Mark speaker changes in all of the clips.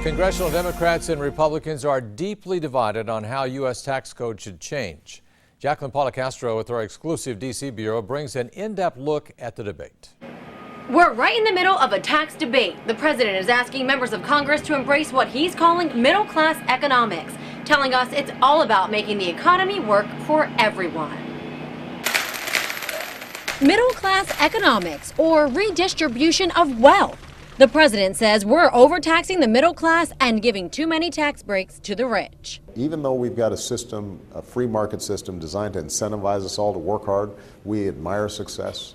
Speaker 1: Congressional Democrats and Republicans are deeply divided on how U.S. tax code should change. Jacqueline Policastro with our exclusive D.C. Bureau brings an in-depth look at the debate.
Speaker 2: We're right in the middle of a tax debate. The president is asking members of Congress to embrace what he's calling middle-class economics, telling us it's all about making the economy work for everyone. Middle-class economics, or redistribution of wealth. The president says we're overtaxing the middle class and giving too many tax breaks to the rich.
Speaker 3: Even though we've got a system, a free market system designed to incentivize us all to work hard, we admire success.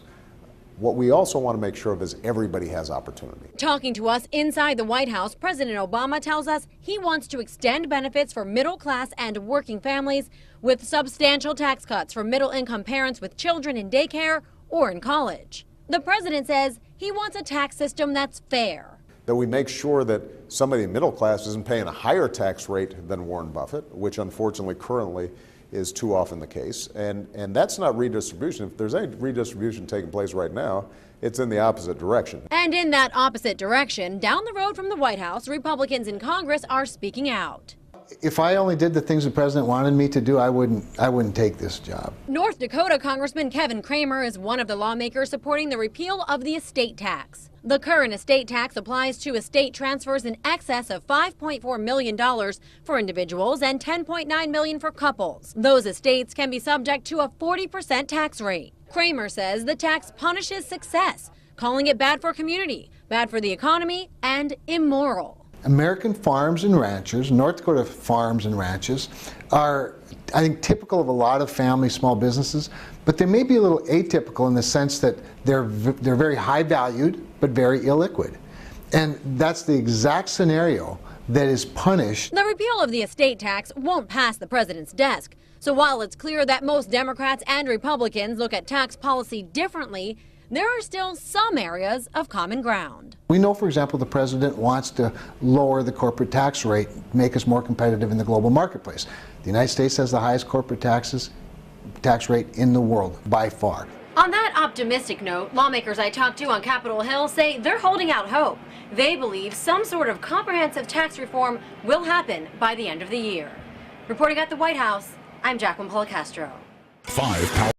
Speaker 3: What we also want to make sure of is everybody has opportunity.
Speaker 2: Talking to us inside the White House, President Obama tells us he wants to extend benefits for middle class and working families with substantial tax cuts for middle income parents with children in daycare or in college. The president says he wants a tax system that's fair.
Speaker 3: That we make sure that somebody in the middle class isn't paying a higher tax rate than Warren Buffett, which unfortunately currently is too often the case. And that's not redistribution. If there's any redistribution taking place right now, it's in the opposite direction.
Speaker 2: And in that opposite direction, down the road from the White House, Republicans in Congress are speaking out.
Speaker 4: If I only did the things the president wanted me to do, I wouldn't take this job.
Speaker 2: North Dakota Congressman Kevin Cramer is one of the lawmakers supporting the repeal of the estate tax. The current estate tax applies to estate transfers in excess of $5.4 million for individuals and $10.9 million for couples. Those estates can be subject to a 40% tax rate. Cramer says the tax punishes success, calling it bad for community, bad for the economy, and immoral.
Speaker 4: American farms and ranchers, North Dakota farms and ranches, are, I think, typical of a lot of family small businesses, but they may be a little atypical in the sense that they're very high valued, but very illiquid. And that's the exact scenario that is punished.
Speaker 2: The repeal of the estate tax won't pass the president's desk. So while it's clear that most Democrats and Republicans look at tax policy differently, there are still some areas of common ground.
Speaker 4: We know, for example, the president wants to lower the corporate tax rate, make us more competitive in the global marketplace. The United States has the highest corporate tax rate in the world, by far.
Speaker 2: On that optimistic note, lawmakers I talked to on Capitol Hill say they're holding out hope. They believe some sort of comprehensive tax reform will happen by the end of the year. Reporting at the White House, I'm Jacqueline Policastro.